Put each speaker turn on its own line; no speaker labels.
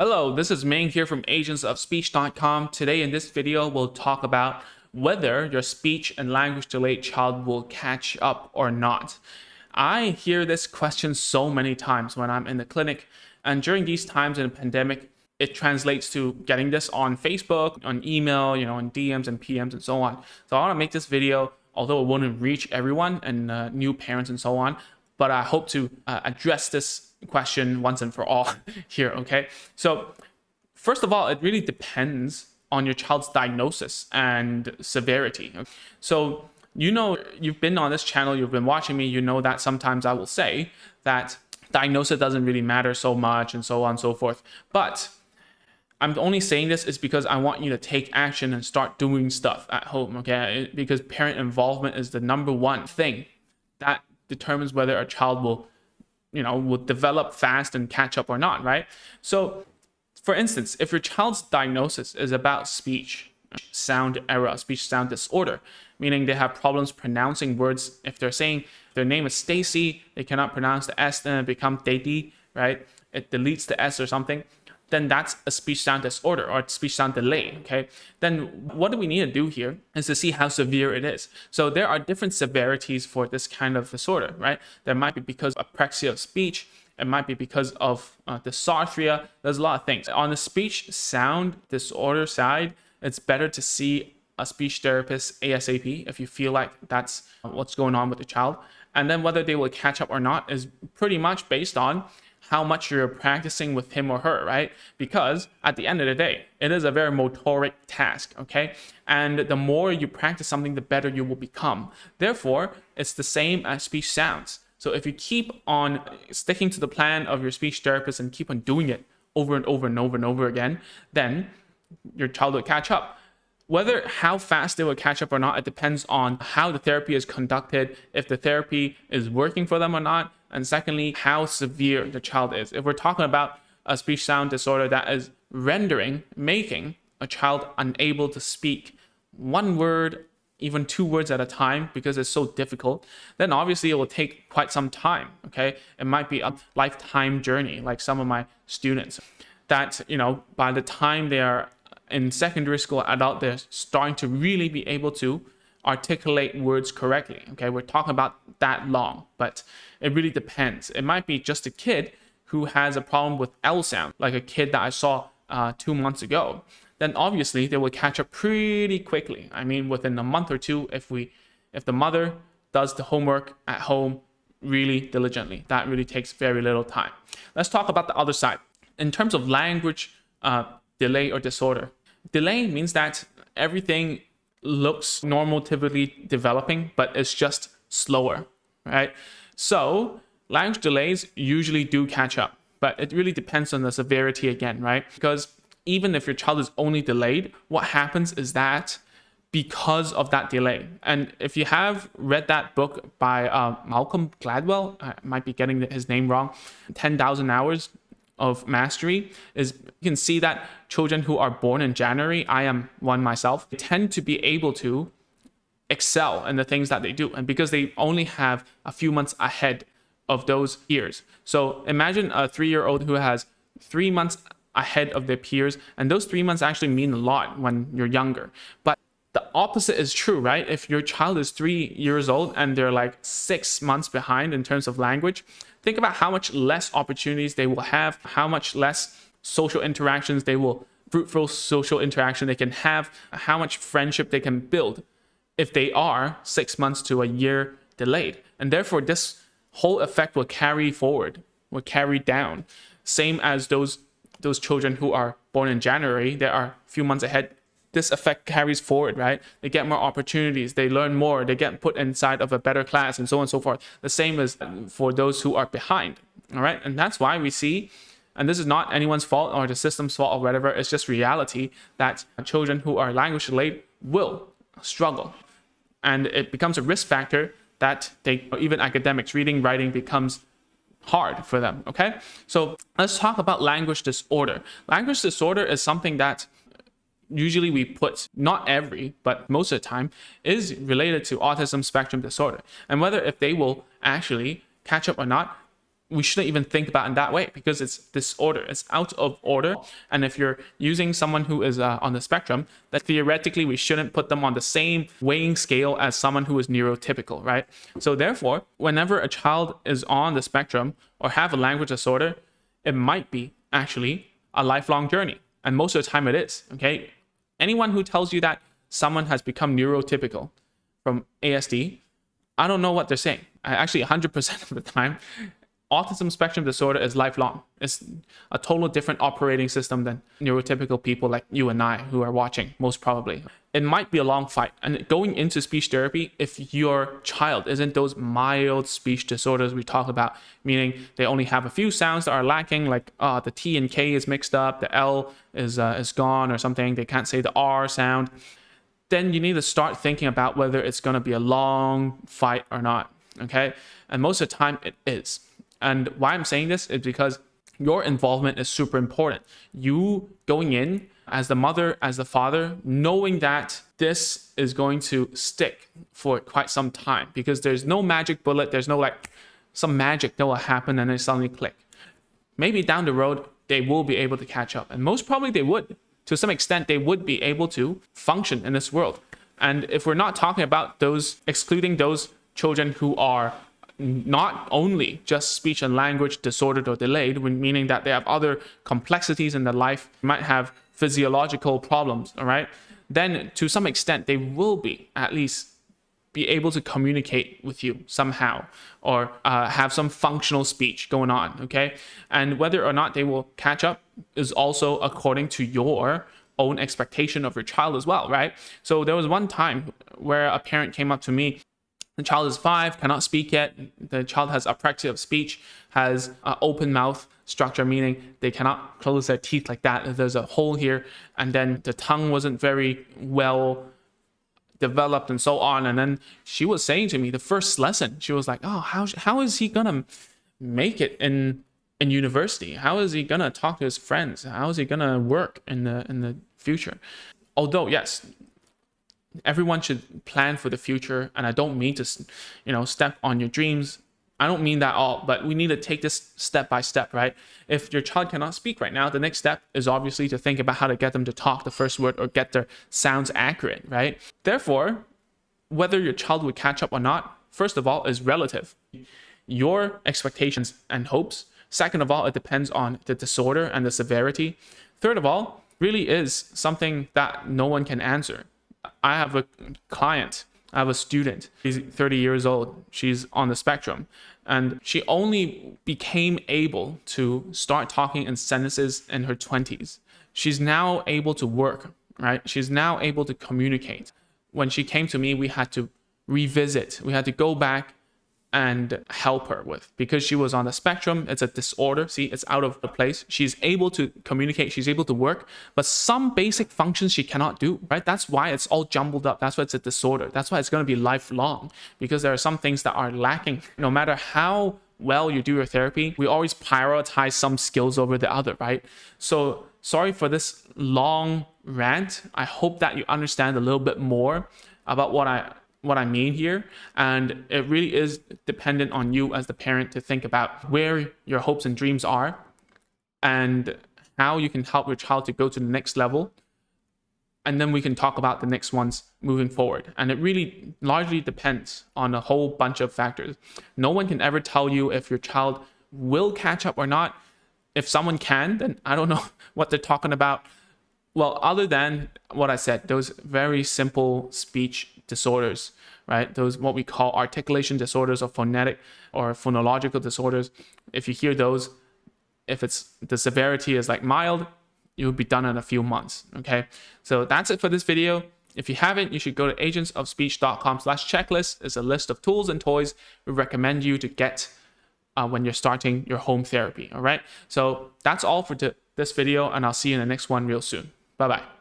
Hello, this is Ming here from agentsofspeech.com. Today in this video, we'll talk about whether your speech and language delayed child will catch up or not. I hear this question so many times when I'm in the clinic, and during these times in a pandemic, it translates to getting this on Facebook, on email, on DMs and PMs and so on. So I want to make this video, although it won't reach everyone and new parents and so on, but I hope to address this question once and for all here, okay? So first of all, it really depends on your child's diagnosis and severity. So you've been on this channel, you've been watching me, you know that sometimes I will say that diagnosis doesn't really matter so much and so on and so forth. But I'm only saying this is because I want you to take action and start doing stuff at home, okay? Because parent involvement is the number one thing that determines whether a child will develop fast and catch up or not, right? So for instance, if your child's diagnosis is about speech sound error, speech sound disorder, meaning they have problems pronouncing words. If they're saying their name is Stacy, they cannot pronounce the S, then it becomes Daddy, right? It deletes the S or something. Then that's a speech sound disorder or speech sound delay, okay? Then what do we need to do here is to see how severe it is. So there are different severities for this kind of disorder, right? There might be because of apraxia of speech. It might be because of dysarthria. There's a lot of things. On the speech sound disorder side, it's better to see a speech therapist ASAP if you feel like that's what's going on with the child. And then whether they will catch up or not is pretty much based on how much you're practicing with him or her, right? Because at the end of the day, it is a very motoric task, okay? And the more you practice something, the better you will become. Therefore, it's the same as speech sounds. So if you keep on sticking to the plan of your speech therapist and keep on doing it over and over and over and over again, then your child will catch up. Whether how fast they will catch up or not, it depends on how the therapy is conducted, if the therapy is working for them or not, and secondly, how severe the child is. If we're talking about a speech sound disorder that is making a child unable to speak one word, even two words at a time because it's so difficult, then obviously it will take quite some time, okay? It might be a lifetime journey, like some of my students that, by the time they are in secondary school, adult, they're starting to really be able to articulate words correctly. Okay, we're talking about that long, but it really depends. It might be just a kid who has a problem with L sound, like a kid that I saw 2 months ago. Then obviously they will catch up pretty quickly. I mean, within a month or two, if the mother does the homework at home really diligently, that really takes very little time. Let's talk about the other side. In terms of language delay or disorder, delay means that everything looks normatively developing, but it's just slower, right? So language delays usually do catch up, but it really depends on the severity again, right? Because even if your child is only delayed, what happens is that because of that delay, and if you have read that book by Malcolm Gladwell, I might be getting his name wrong, 10,000 Hours of Mastery, is you can see that children who are born in January, I am one myself, tend to be able to excel in the things that they do, and because they only have a few months ahead of those peers. So imagine a 3-year-old who has 3 months ahead of their peers, and those 3 months actually mean a lot when you're younger. But the opposite is true, right? If your child is 3 years old and they're like 6 months behind in terms of language, think about how much less opportunities they will have, how much less fruitful social interaction they can have, how much friendship they can build if they are 6 months to a year delayed. And therefore, this whole effect will carry forward, will carry down. Same as those children who are born in January, they are a few months ahead. This effect carries forward, right? They get more opportunities, they learn more, they get put inside of a better class, and so on and so forth. The same as for those who are behind, all right? And that's why we see, and this is not anyone's fault or the system's fault or whatever, it's just reality that children who are language delayed will struggle. And it becomes a risk factor that even academics, reading, writing becomes hard for them, okay? So let's talk about language disorder. Language disorder is something that usually we put, not every, but most of the time, is related to autism spectrum disorder. And whether if they will actually catch up or not, we shouldn't even think about in that way because it's disorder. It's out of order. And if you're using someone who is on the spectrum, that theoretically we shouldn't put them on the same weighing scale as someone who is neurotypical, right? So therefore, whenever a child is on the spectrum or have a language disorder, it might be actually a lifelong journey. And most of the time it is, okay? Anyone who tells you that someone has become neurotypical from ASD, I don't know what they're saying. Actually, 100% of the time, autism spectrum disorder is lifelong. It's a total different operating system than neurotypical people like you and I who are watching, most probably. It might be a long fight. And going into speech therapy, if your child isn't those mild speech disorders we talk about, meaning they only have a few sounds that are lacking, like the T and K is mixed up, the L is gone or something, they can't say the R sound, then you need to start thinking about whether it's going to be a long fight or not, okay? And most of the time it is. And why I'm saying this is because your involvement is super important. You going in as the mother, as the father, knowing that this is going to stick for quite some time, because there's no magic bullet. There's no like some magic that will happen and then suddenly click. Maybe down the road, they will be able to catch up. And most probably they would. To some extent, they would be able to function in this world. And if we're not talking about those, excluding those children who are not only just speech and language disordered or delayed, meaning that they have other complexities in their life, might have physiological problems, all right, then to some extent they will be at least be able to communicate with you somehow or have some functional speech going on, okay? And whether or not they will catch up is also according to your own expectation of your child as well, right? So there was one time where a parent came up to me. The child is 5, cannot speak yet. The child has apraxia of speech, has open mouth structure, meaning they cannot close their teeth like that. There's a hole here, and then the tongue wasn't very well developed and so on. And then she was saying to me, the first lesson, she was like, oh, how is he gonna make it in university? How is he gonna talk to his friends? How is he gonna work in the future? Although, yes, everyone should plan for the future, and I don't mean to, step on your dreams. I don't mean that all, but we need to take this step by step, right? If your child cannot speak right now, the next step is obviously to think about how to get them to talk the first word or get their sounds accurate, right? Therefore, whether your child would catch up or not, first of all, is relative. Your expectations and hopes. Second of all, it depends on the disorder and the severity. Third of all, really is something that no one can answer. I have a client, I have a student, she's 30 years old, she's on the spectrum, and she only became able to start talking in sentences in her 20s. She's now able to work, right? She's now able to communicate. When she came to me, we had to revisit, we had to go back and help her with, because she was on the spectrum. It's a disorder. See, it's out of the place. She's able to communicate, she's able to work, but some basic functions she cannot do, right? That's why it's all jumbled up. That's why it's a disorder. That's why it's going to be lifelong, because there are some things that are lacking. No matter how well you do your therapy, we always prioritize some skills over the other, right? So sorry for this long rant. I hope that you understand a little bit more about what I mean here, and it really is dependent on you as the parent to think about where your hopes and dreams are and how you can help your child to go to the next level, and then we can talk about the next ones moving forward. And it really largely depends on a whole bunch of factors. No one can ever tell you if your child will catch up or not. If someone can, then I don't know what they're talking about. Well, other than what I said, those very simple speech disorders, right? Those what we call articulation disorders or phonetic or phonological disorders. If you hear those, if it's the severity is like mild, you'll be done in a few months, okay? So that's it for this video. If you haven't, you should go to agentsofspeech.com/checklist. It's a list of tools and toys we recommend you to get when you're starting your home therapy, all right? So that's all for this video, and I'll see you in the next one real soon. Bye-bye.